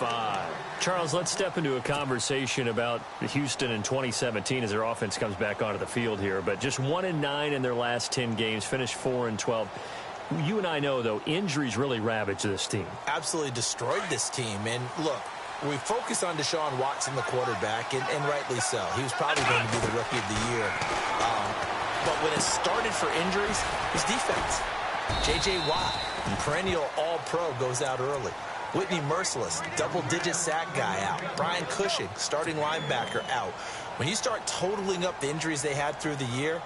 5. Charles, let's step into a conversation about Houston in 2017 as their offense comes back onto the field here. But just 1-9 in their last 10 games, finished 4-12. You and I know, though, injuries really ravaged this team. Absolutely destroyed this team. And look, we focus on Deshaun Watson, the quarterback, and rightly so. He was probably going to be the rookie of the year. But when it started for injuries, it was defense. J.J. Watt, perennial all-pro, goes out early. Whitney Merciless, double-digit sack guy out. Brian Cushing, starting linebacker, out. When you start totaling up the injuries they had through the year,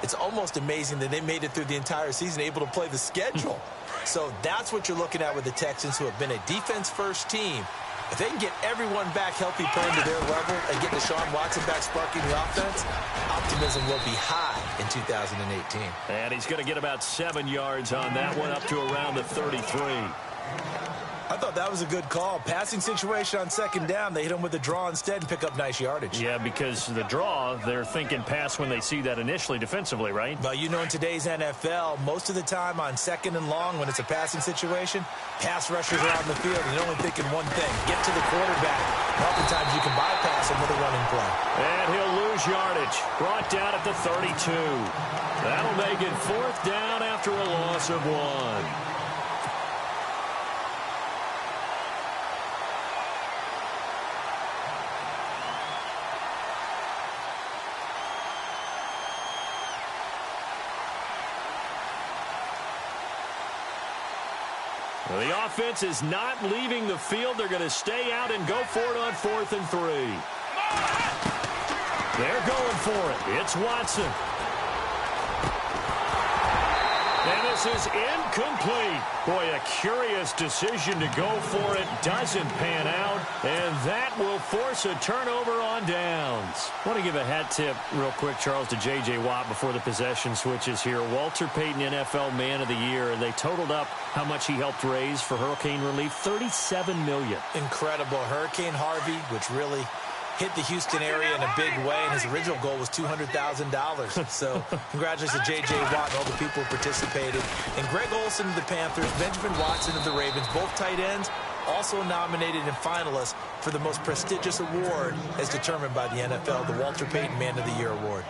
it's almost amazing that they made it through the entire season able to play the schedule. So that's what you're looking at with the Texans, who have been a defense-first team. If they can get everyone back healthy playing to their level and get Deshaun Watson back sparking the offense, optimism will be high in 2018. And he's going to get about 7 yards on that one, up to around the 33. I thought that was a good call. Passing situation on second down. They hit him with a draw instead and pick up nice yardage. Yeah, because the draw, they're thinking pass when they see that initially defensively, right? But you know, in today's NFL, most of the time on second and long, when it's a passing situation, pass rushers are on the field and they're only thinking one thing: get to the quarterback. Oftentimes you can bypass him with a running play. And he'll lose yardage. Brought down at the 32. That'll make it 4th down after a loss of 1. The offense is not leaving the field. They're going to stay out and go for it on 4th and 3. They're going for it. It's Watson. And this is incomplete. Boy, a curious decision to go for it. Doesn't pan out. And that will force a turnover on downs. I want to give a hat tip real quick, Charles, to J.J. Watt before the possession switches here. Walter Payton, NFL Man of the Year. And they totaled up how much he helped raise for hurricane relief. $37 million. Incredible. Hurricane Harvey, which really hit the Houston area in a big way, and his original goal was $200,000. So congratulations to J.J. Watt and all the people who participated. And Greg Olsen of the Panthers, Benjamin Watson of the Ravens, both tight ends, also nominated and finalists for the most prestigious award as determined by the NFL, the Walter Payton Man of the Year Award.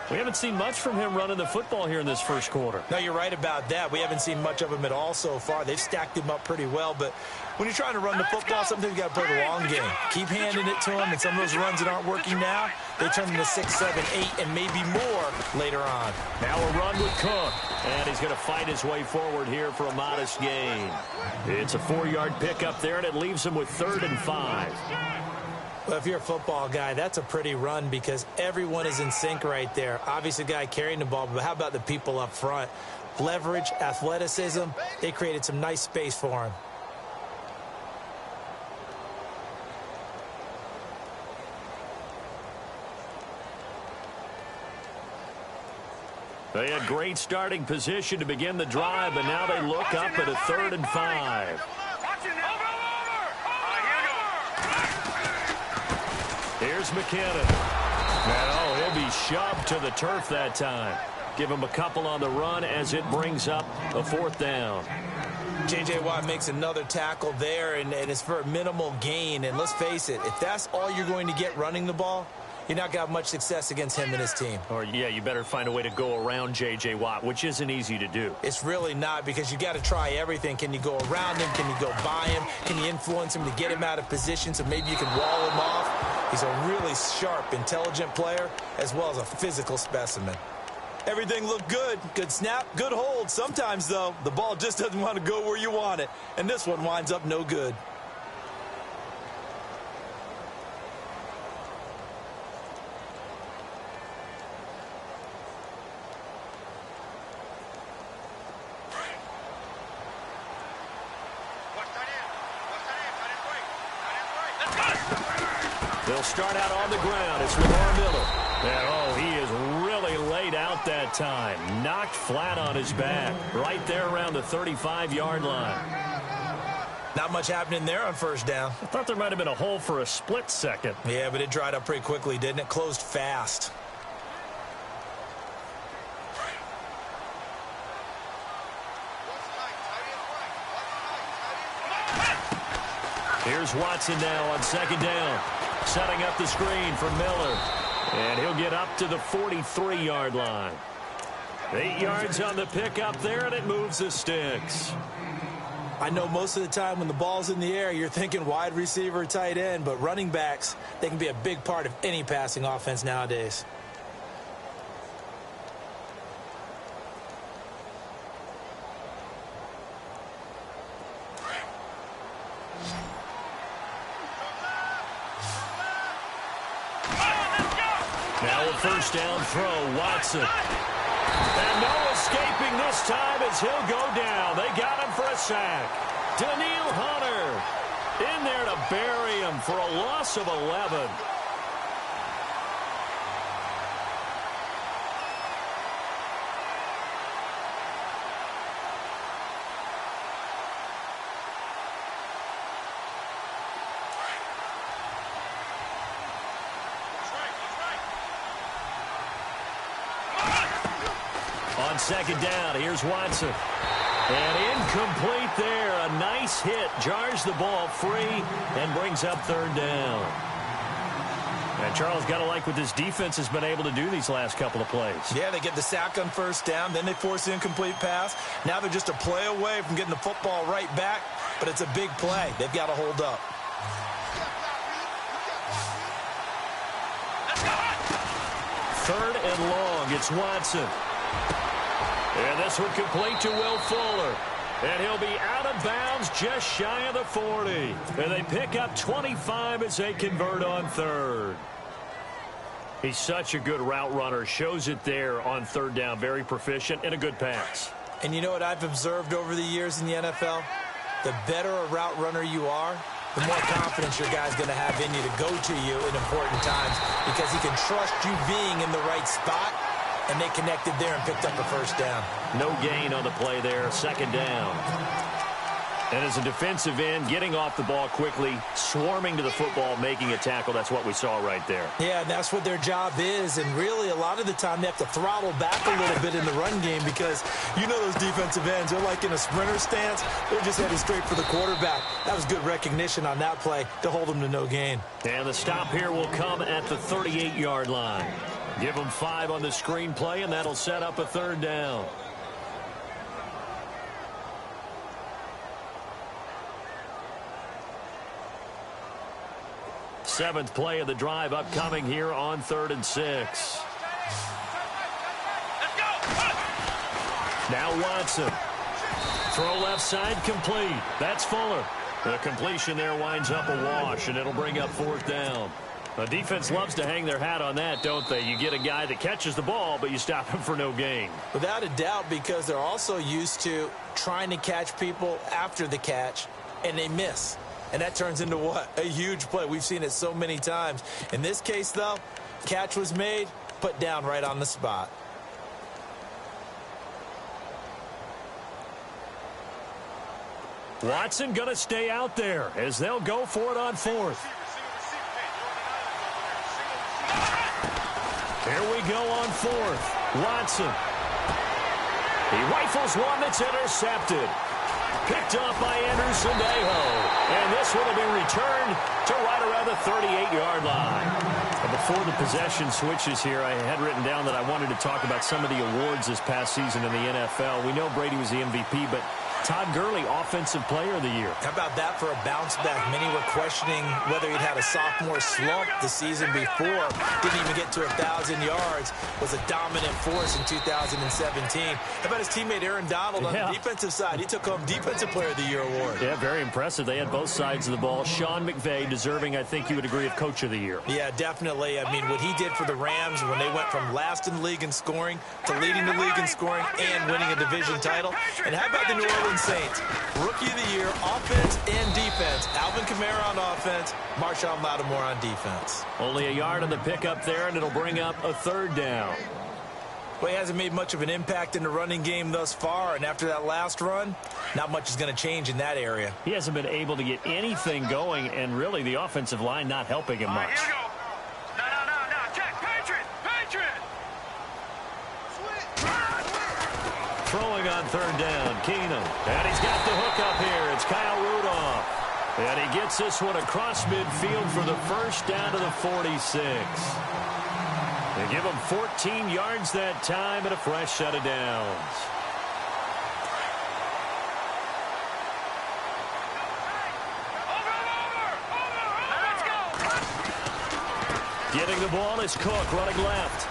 We haven't seen much from him running the football here in this first quarter. No, you're right about that. We haven't seen much of him at all so far. They've stacked him up pretty well, but when you're trying to run the football, sometimes you got to play the long game. Keep handing it to him, and some of those runs that aren't working now, they turn into 6, 7, 8, and maybe more later on. Now a run with Cook, and he's going to fight his way forward here for a modest gain. It's a 4-yard pickup there, and it leaves him with 3rd and 5. Well, if you're a football guy, that's a pretty run because everyone is in sync right there. Obviously, the guy carrying the ball, but how about the people up front? Leverage, athleticism, they created some nice space for him. They had great starting position to begin the drive, but now they look up at a 3rd and 5. Here's McKinnon. And, he'll be shoved to the turf that time. Give him a couple on the run as it brings up a 4th down. J.J. Watt makes another tackle there, and it's for a minimal gain. And let's face it, if that's all you're going to get running the ball, you're not going to have much success against him and his team. Or, yeah, you better find a way to go around J.J. Watt, which isn't easy to do. It's really not, because you got to try everything. Can you go around him? Can you go by him? Can you influence him to get him out of position so maybe you can wall him off? He's a really sharp, intelligent player, as well as a physical specimen. Everything looked good. Good snap, good hold. Sometimes, though, the ball just doesn't want to go where you want it. And this one winds up no good. They'll start out on the ground. It's Lamar Miller. And, he is really laid out that time. Knocked flat on his back. Right there around the 35-yard line. Not much happening there on first down. I thought there might have been a hole for a split second. Yeah, but it dried up pretty quickly, didn't it? Closed fast. Here's Watson now on second down. Setting up the screen for Miller. And he'll get up to the 43-yard line. 8 yards on the pickup there, and it moves the sticks. I know most of the time when the ball's in the air, you're thinking wide receiver, tight end, but running backs, they can be a big part of any passing offense nowadays. Now a first down throw, Watson. And no escaping this time as he'll go down. They got him for a sack. Daniil Hunter in there to bury him for a loss of 11. On second down, here's Watson. And incomplete there. A nice hit. Jars the ball free and brings up third down. And Charles, got to like what this defense has been able to do these last couple of plays. Yeah, they get the sack on first down, then they force the incomplete pass. Now they're just a play away from getting the football right back, but it's a big play. They've got to hold up. Third and long, it's Watson. And this one complete to Will Fuller. And he'll be out of bounds just shy of the 40. And they pick up 25 as they convert on third. He's such a good route runner. Shows it there on third down. Very proficient and a good pass. And you know what I've observed over the years in the NFL? The better a route runner you are, the more confidence your guy's going to have in you to go to you in important times because he can trust you being in the right spot. And they connected there and picked up a first down. No gain on the play there. Second down. And as a defensive end, getting off the ball quickly, swarming to the football, making a tackle. That's what we saw right there. Yeah, and that's what their job is. And really, a lot of the time, they have to throttle back a little bit in the run game because you know those defensive ends, they're like in a sprinter stance. They're just heading straight for the quarterback. That was good recognition on that play to hold them to no gain. And the stop here will come at the 38-yard line. Give them 5 on the screenplay, and that'll set up a third down. Seventh play of the drive upcoming here on 3rd and 6. Now Watson. Throw left side complete. That's Fuller. The completion there winds up a wash, and it'll bring up 4th down. The defense loves to hang their hat on that, don't they? You get a guy that catches the ball, but you stop him for no gain. Without a doubt, because they're also used to trying to catch people after the catch, and they miss. And that turns into what? A huge play. We've seen it so many times. In this case, though, catch was made, put down right on the spot. Watson going to stay out there as they'll go for it on 4th. Here we go on 4th. Watson. He rifles one that's intercepted. Picked off by Anderson-Dejo. And this one will be returned to right around the 38-yard line. And before the possession switches here, I had written down that I wanted to talk about some of the awards this past season in the NFL. We know Brady was the MVP, but Todd Gurley, Offensive Player of the Year. How about that for a bounce back? Many were questioning whether he'd had a sophomore slump the season before. Didn't even get to 1,000 yards. Was a dominant force in 2017. How about his teammate Aaron Donald on the defensive side? He took home Defensive Player of the Year award. Yeah, very impressive. They had both sides of the ball. Sean McVay deserving, I think you would agree, of Coach of the Year. Yeah, definitely. I mean, what he did for the Rams when they went from last in the league in scoring to leading the league in scoring and winning a division title. And how about the New Orleans Saints? Rookie of the Year, offense and defense. Alvin Kamara on offense, Marshawn Lattimore on defense. Only a yard on the pickup there, and it'll bring up a third down. Well, he hasn't made much of an impact in the running game thus far, and after that last run, not much is going to change in that area. He hasn't been able to get anything going, and really the offensive line not helping him much. Here we go. No. Check. Patriot. Throwing on third down, Keenum. And he's got the hook up here. It's Kyle Rudolph. And he gets this one across midfield for the first down to the 46. They give him 14 yards that time and a fresh set of downs. Getting the ball is Cook, running left.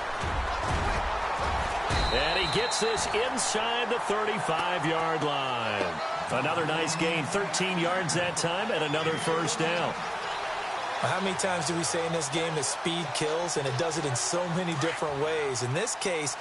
And he gets this inside the 35-yard line. Another nice gain, 13 yards that time, and another first down. How many times do we say in this game that speed kills, and it does it in so many different ways? In this case,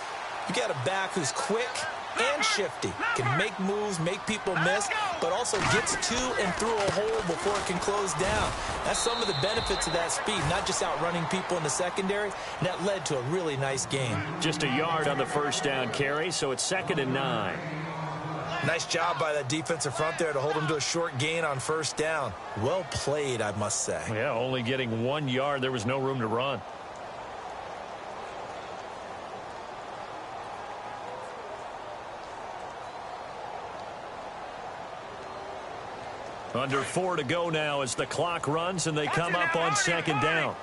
you got a back who's quick and shifty, can make moves, make people miss, but also gets to and through a hole before it can close down. That's some of the benefits of that speed, not just outrunning people in the secondary, and that led to a really nice game. Just a yard on the first down carry, so it's 2nd and 9. Nice job by that defensive front there to hold him to a short gain on first down. Well played, I must say. Yeah, only getting 1 yard. There was no room to run. Under 4 to go now as the clock runs and they come up on 2nd down.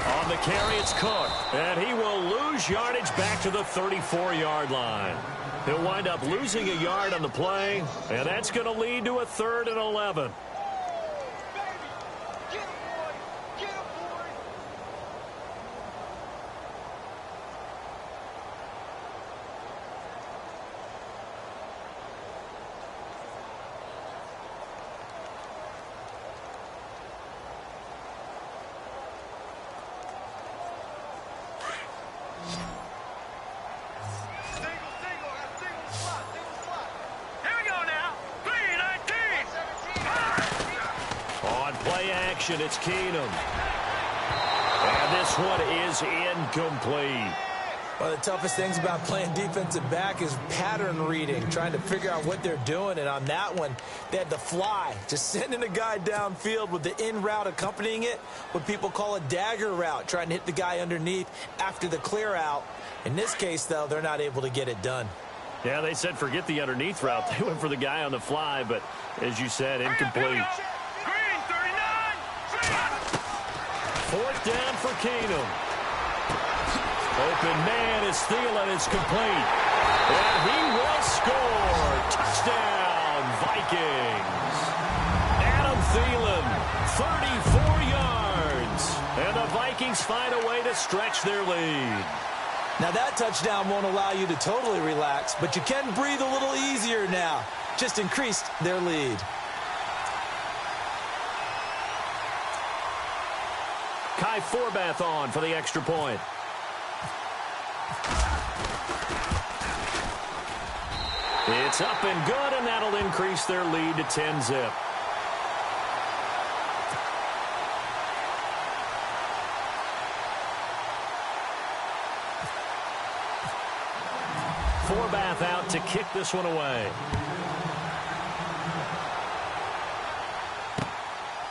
On the carry, it's Cook, and he will lose yardage back to the 34-yard line. He'll wind up losing a yard on the play, and that's going to lead to a 3rd and 11. It's Keenum. And this one is incomplete. One of the toughest things about playing defensive back is pattern reading, trying to figure out what they're doing. And on that one, they had the fly, just sending a guy downfield with the in route accompanying it, what people call a dagger route, trying to hit the guy underneath after the clear out. In this case, though, they're not able to get it done. Yeah, they said forget the underneath route. They went for the guy on the fly, but as you said, incomplete. 4th down for Keenum. Open man is Thielen. It's complete. And he will score. Touchdown, Vikings. Adam Thielen, 34 yards. And the Vikings find a way to stretch their lead. Now that touchdown won't allow you to totally relax, but you can breathe a little easier now. Just increased their lead. Kai Forbath on for the extra point. It's up and good, and that'll increase their lead to 10-zip. Forbath out to kick this one away.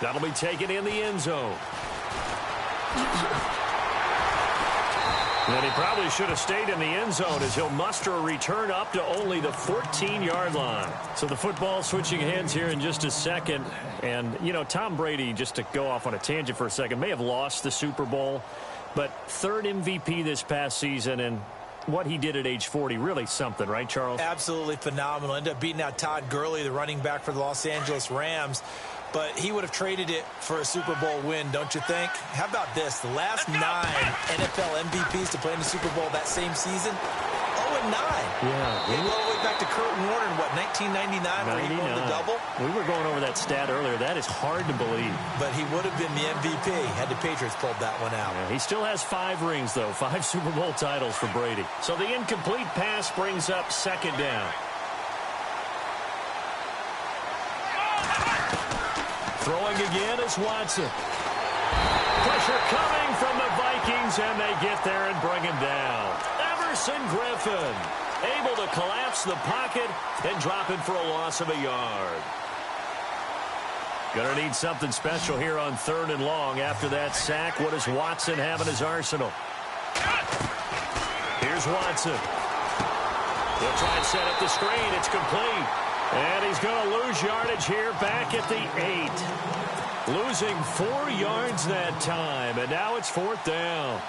That'll be taken in the end zone. And he probably should have stayed in the end zone as he'll muster a return up to only the 14-yard line. So the football switching hands here in just a second. And, you know, Tom Brady, just to go off on a tangent for a second, may have lost the Super Bowl, but 3rd MVP this past season, and what he did at age 40, really something, right, Charles? Absolutely phenomenal. Ended up beating out Todd Gurley, the running back for the Los Angeles Rams. But he would have traded it for a Super Bowl win, don't you think? How about this? The last 9 NFL MVPs to play in the Super Bowl that same season, 0-9. Yeah. He go all the way back to Kurt Warner in, what, 1999, where he won the double? We were going over that stat earlier. That is hard to believe. But he would have been the MVP had the Patriots pulled that one out. Yeah, he still has 5 rings, though, 5 Super Bowl titles for Brady. So the incomplete pass brings up 2nd down. Throwing again is Watson. Pressure coming from the Vikings, and they get there and bring him down. Everson Griffin able to collapse the pocket and drop it for a loss of a yard. Gonna need something special here on 3rd and long after that sack. What does Watson have in his arsenal? Here's Watson. He'll try and set up the screen. It's complete. And he's going to lose yardage here back at the 8. Losing 4 yards that time, and now it's 4th down.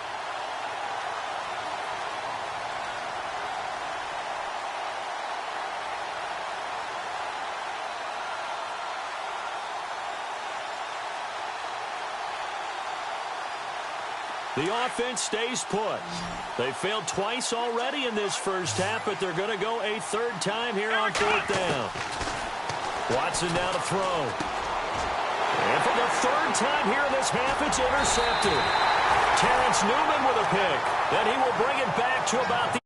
The offense stays put. They failed twice already in this first half, but they're going to go a 3rd time here on 4th down. Watson now to throw. And for the 3rd time here in this half, it's intercepted. Terrence Newman with a pick. Then he will bring it back to about the